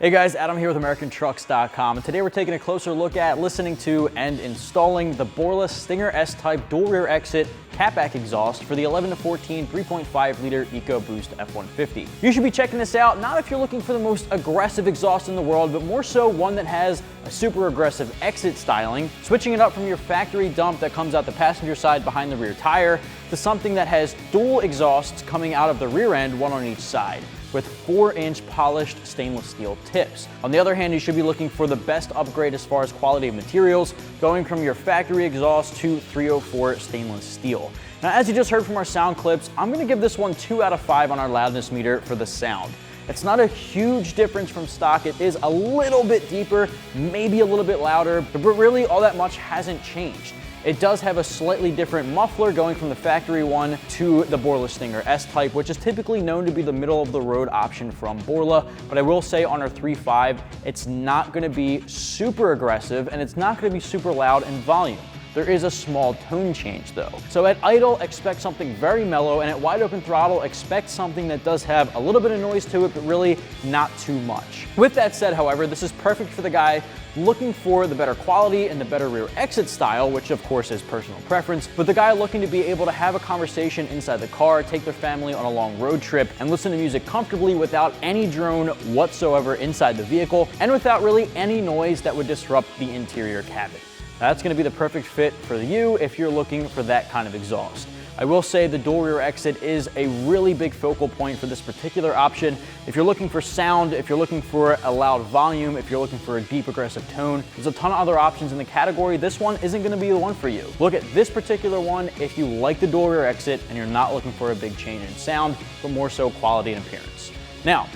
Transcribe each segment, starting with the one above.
Hey guys, Adam here with AmericanTrucks.com, and today we're taking a closer look at, listening to, and installing the Borla Stinger S-Type dual rear exit catback exhaust for the 11 to 14 3.5 liter EcoBoost F-150. You should be checking this out, not if you're looking for the most aggressive exhaust in the world, but more so one that has a super aggressive exit styling, switching it up from your factory dump that comes out the passenger side behind the rear tire to something that has dual exhausts coming out of the rear end, one on each side, with 4-inch polished stainless steel tips. On the other hand, you should be looking for the best upgrade as far as quality of materials, going from your factory exhaust to 304 stainless steel. Now, as you just heard from our sound clips, I'm gonna give this one 2 out of 5 on our loudness meter for the sound. It's not a huge difference from stock. It is a little bit deeper, maybe a little bit louder, but really all that much hasn't changed. It does have a slightly different muffler going from the factory one to the Borla Stinger S-Type, which is typically known to be the middle of the road option from Borla. But I will say on our 3.5, it's not gonna be super aggressive and it's not gonna be super loud in volume. There is a small tone change though. So at idle, expect something very mellow, and at wide open throttle, expect something that does have a little bit of noise to it, but really not too much. With that said, however, this is perfect for the guy looking for the better quality and the better rear exit style, which of course is personal preference, but the guy looking to be able to have a conversation inside the car, take their family on a long road trip, and listen to music comfortably without any drone whatsoever inside the vehicle, and without really any noise that would disrupt the interior cabin. That's gonna be the perfect fit for you if you're looking for that kind of exhaust. I will say the dual rear exit is a really big focal point for this particular option. If you're looking for sound, if you're looking for a loud volume, if you're looking for a deep aggressive tone, there's a ton of other options in the category. This one isn't gonna be the one for you. Look at this particular one if you like the dual rear exit and you're not looking for a big change in sound, but more so quality and appearance. Now,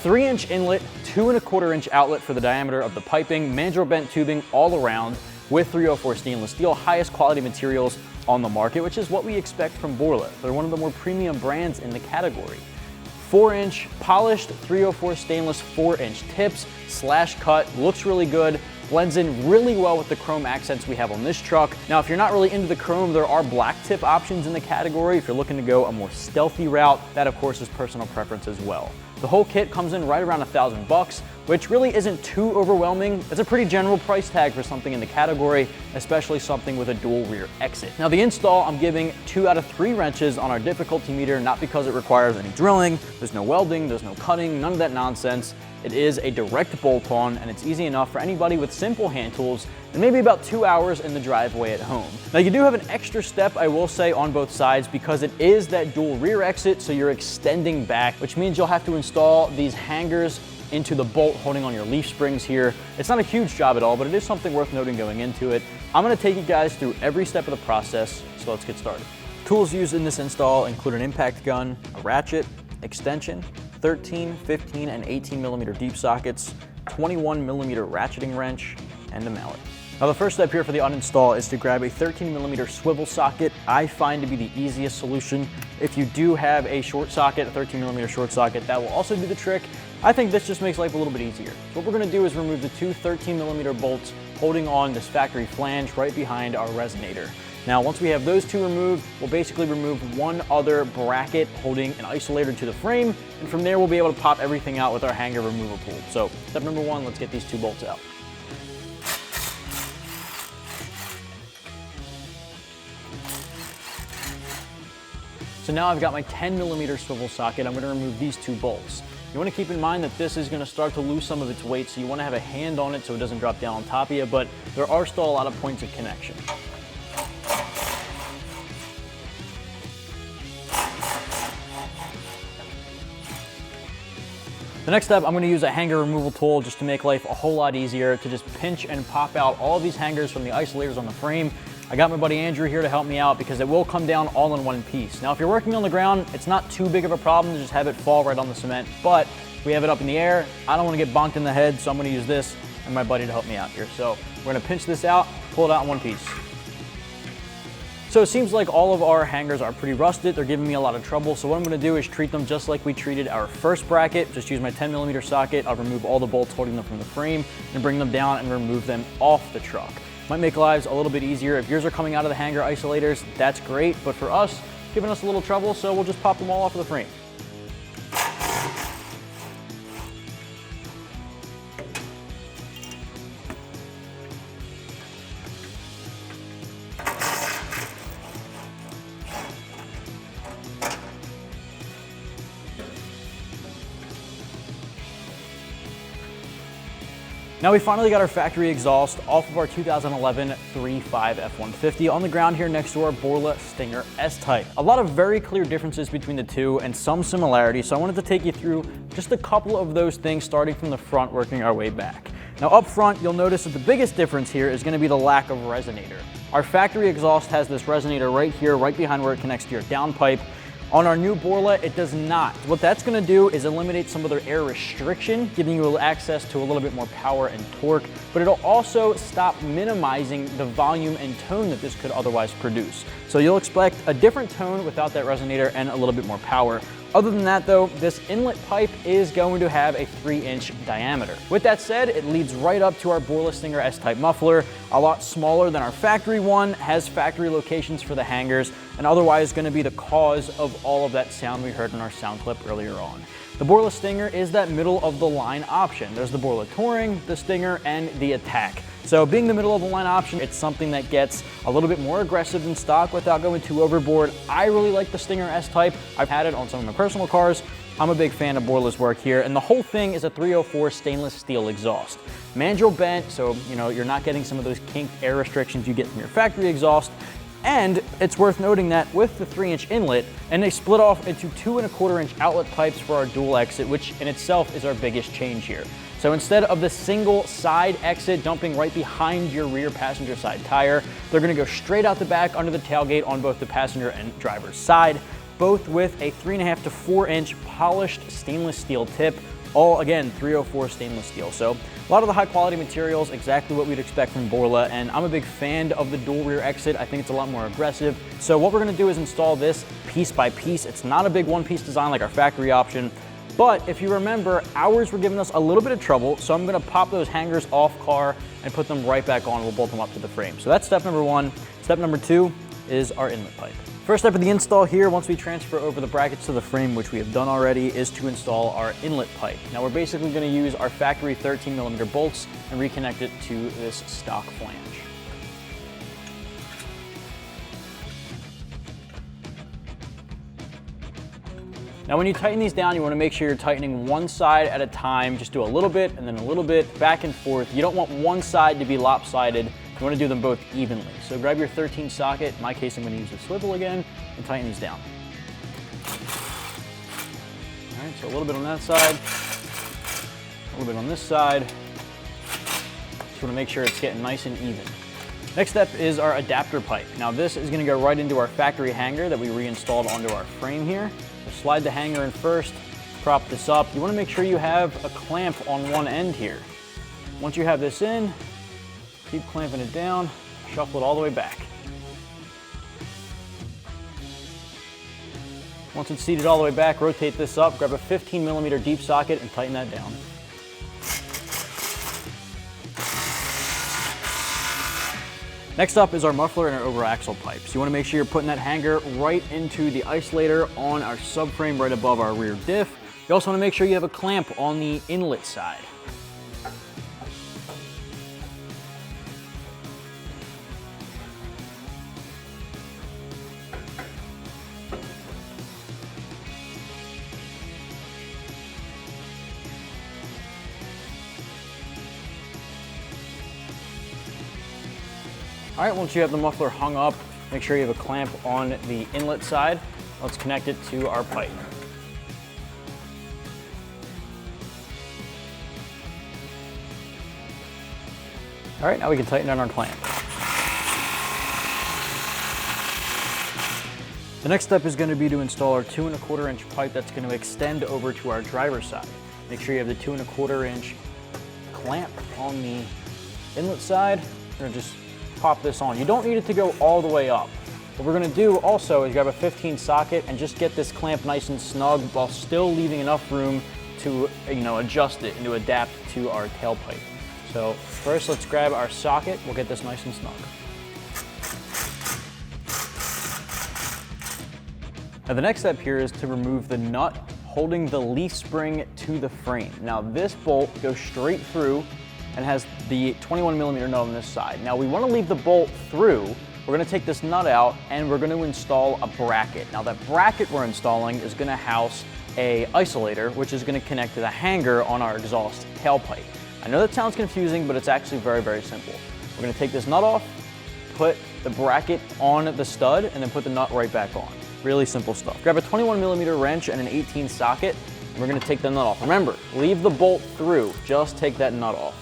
3-inch inlet, 2¼ inch outlet for the diameter of the piping, mandrel bent tubing all around, with 304 stainless steel, highest quality materials on the market, which is what we expect from Borla. They're one of the more premium brands in the category. 4-inch polished 304 stainless 4-inch tips, slash cut, looks really good, blends in really well with the chrome accents we have on this truck. Now, if you're not really into the chrome, there are black tip options in the category. If you're looking to go a more stealthy route, that of course is personal preference as well. The whole kit comes in right around $1,000, which really isn't too overwhelming. It's a pretty general price tag for something in the category, especially something with a dual rear exit. Now the install, I'm giving 2 out of 3 wrenches on our difficulty meter, not because it requires any drilling, there's no welding, there's no cutting, none of that nonsense. It is a direct bolt-on, and it's easy enough for anybody with simple hand tools, and maybe about 2 hours in the driveway at home. Now you do have an extra step, I will say, on both sides, because it is that dual rear exit, so you're extending back, which means you'll have to install these hangers into the bolt holding on your leaf springs here. It's not a huge job at all, but it is something worth noting going into it. I'm gonna take you guys through every step of the process, so let's get started. Tools used in this install include an impact gun, a ratchet, extension, 13, 15, and 18 millimeter deep sockets, 21 millimeter ratcheting wrench, and a mallet. Now the first step here for the uninstall is to grab a 13 millimeter swivel socket. I find to be the easiest solution. If you do have a short socket, a 13 millimeter short socket, that will also do the trick. I think this just makes life a little bit easier. So what we're gonna do is remove the 2 13 millimeter bolts holding on this factory flange right behind our resonator. Now, once we have those 2 removed, we'll basically remove one other bracket holding an isolator to the frame, and from there we'll be able to pop everything out with our hanger removal tool. So step number 1, let's get these 2 bolts out. So now I've got my 10 millimeter swivel socket. I'm gonna remove these 2 bolts. You wanna keep in mind that this is gonna start to lose some of its weight, so you wanna have a hand on it so it doesn't drop down on top of you, but there are still a lot of points of connection. The next step, I'm gonna use a hanger removal tool just to make life a whole lot easier, to just pinch and pop out all of these hangers from the isolators on the frame. I got my buddy Andrew here to help me out because it will come down all in one piece. Now, if you're working on the ground, it's not too big of a problem to just have it fall right on the cement, but if we have it up in the air, I don't wanna get bonked in the head, so I'm gonna use this and my buddy to help me out here. So we're gonna pinch this out, pull it out in one piece. So it seems like all of our hangers are pretty rusted. They're giving me a lot of trouble. So what I'm gonna do is treat them just like we treated our first bracket. Just use my 10 millimeter socket. I'll remove all the bolts holding them from the frame and bring them down and remove them off the truck. Might make lives a little bit easier. If yours are coming out of the hanger isolators, that's great. But for us, giving us a little trouble, so we'll just pop them all off of the frame. Now we finally got our factory exhaust off of our 2011 3.5 F-150 on the ground here next to our Borla Stinger S-Type. A lot of very clear differences between the two and some similarities, so I wanted to take you through just a couple of those things starting from the front, working our way back. Now up front, you'll notice that the biggest difference here is going to be the lack of resonator. Our factory exhaust has this resonator right here, right behind where it connects to your downpipe. On our new Borla, it does not. What that's going to do is eliminate some of their air restriction, giving you access to a little bit more power and torque, but it'll also stop minimizing the volume and tone that this could otherwise produce. So you'll expect a different tone without that resonator and a little bit more power. Other than that though, this inlet pipe is going to have a 3-inch diameter. With that said, it leads right up to our Borla Stinger S-Type muffler, a lot smaller than our factory one, has factory locations for the hangers, and otherwise going to be the cause of all of that sound we heard in our sound clip earlier on. The Borla Stinger is that middle of the line option. There's the Borla Touring, the Stinger, and the Attack. So being the middle of the line option, it's something that gets a little bit more aggressive than stock without going too overboard. I really like the Stinger S-Type. I've had it on some of my personal cars. I'm a big fan of Borla's work here, and the whole thing is a 304 stainless steel exhaust. Mandrel bent, so you're not getting some of those kinked air restrictions you get from your factory exhaust. And it's worth noting that with the 3-inch inlet, and they split off into 2¼ inch outlet pipes for our dual exit, which in itself is our biggest change here. So instead of the single side exit dumping right behind your rear passenger side tire, they're gonna go straight out the back under the tailgate on both the passenger and driver's side, both with a 3.5 to 4-inch polished stainless steel tip, all again 304 stainless steel. So a lot of the high quality materials, exactly what we'd expect from Borla, and I'm a big fan of the dual rear exit. I think it's a lot more aggressive. So what we're gonna do is install this piece by piece. It's not a big one-piece design like our factory option, but if you remember, ours were giving us a little bit of trouble, so I'm gonna pop those hangers off car and put them right back on. We'll bolt them up to the frame. So that's step number one. Step number two is our inlet pipe. First step of the install here, once we transfer over the brackets to the frame, which we have done already, is to install our inlet pipe. Now we're basically gonna use our factory 13mm bolts and reconnect it to this stock flange. Now when you tighten these down, you wanna make sure you're tightening one side at a time. Just do a little bit and then a little bit, back and forth. You don't want one side to be lopsided. You wanna do them both evenly. So grab your 13 socket, in my case I'm gonna use the swivel again, and tighten these down. All right, so a little bit on that side, a little bit on this side. Just wanna make sure it's getting nice and even. Next step is our adapter pipe. Now this is gonna go right into our factory hanger that we reinstalled onto our frame here. So slide the hanger in first, prop this up. You wanna make sure you have a clamp on one end here. Once you have this in, keep clamping it down, shuffle it all the way back. Once it's seated all the way back, rotate this up, grab a 15mm deep socket and tighten that down. Next up is our muffler and our over axle pipes. You want to make sure you're putting that hanger right into the isolator on our subframe right above our rear diff. You also want to make sure you have a clamp on the inlet side. All right, once you have the muffler hung up, make sure you have a clamp on the inlet side. Let's connect it to our pipe. All right, now we can tighten down our clamp. The next step is going to be to install our 2¼ inch pipe that's going to extend over to our driver's side. Make sure you have the 2¼ inch clamp on the inlet side. We're going to just pop this on. You don't need it to go all the way up. What we're gonna do also is grab a 15 socket and just get this clamp nice and snug while still leaving enough room to adjust it and to adapt to our tailpipe. So first let's grab our socket. We'll get this nice and snug. Now the next step here is to remove the nut holding the leaf spring to the frame. Now this bolt goes straight through and has the 21mm nut on this side. Now we want to leave the bolt through. We're going to take this nut out and we're going to install a bracket. Now that bracket we're installing is going to house a isolator, which is going to connect to the hanger on our exhaust tailpipe. I know that sounds confusing, but it's actually very, very simple. We're gonna take this nut off, put the bracket on the stud, and then put the nut right back on. Really simple stuff. Grab a 21mm wrench and an 18 socket, and we're gonna take the nut off. Remember, leave the bolt through, just take that nut off.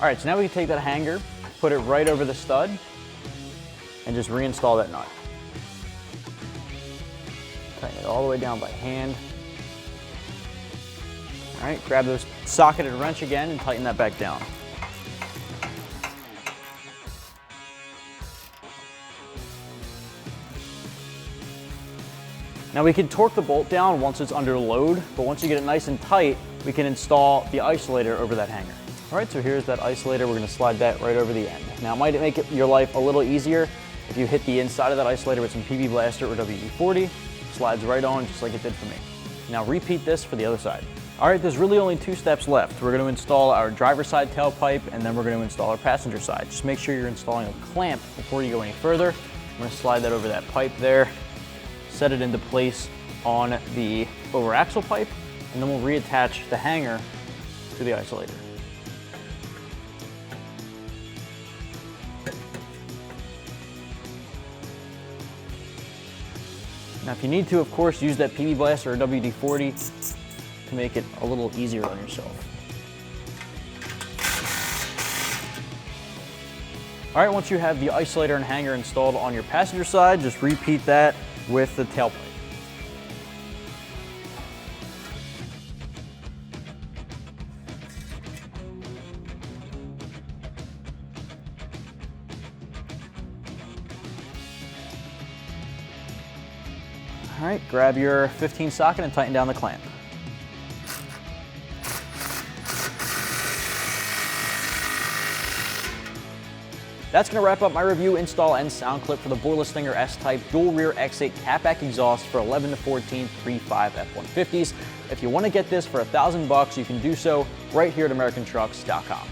All right, so now we can take that hanger, put it right over the stud, and just reinstall that nut. Tighten it all the way down by hand. All right, grab the socket and wrench again and tighten that back down. Now we can torque the bolt down once it's under load, but once you get it nice and tight, we can install the isolator over that hanger. All right, so here's that isolator. We're gonna slide that right over the end. Now it might make your life a little easier if you hit the inside of that isolator with some PB Blaster or WD-40. Slides right on just like it did for me. Now repeat this for the other side. All right, there's really only 2 steps left. We're gonna install our driver's side tailpipe, and then we're gonna install our passenger side. Just make sure you're installing a clamp before you go any further. I'm gonna slide that over that pipe there, set it into place on the over axle pipe, and then we'll reattach the hanger to the isolator. Now if you need to, of course, use that PB Blaster or WD-40 to make it a little easier on yourself. All right, once you have the isolator and hanger installed on your passenger side, just repeat that with the tailpipe. All right, grab your 15 socket and tighten down the clamp. That's gonna wrap up my review, install, and sound clip for the Borla Stinger S-Type dual rear exit catback exhaust for 11 to 14 3.5 F-150s. If you wanna get this for $1,000 bucks, you can do so right here at AmericanTrucks.com.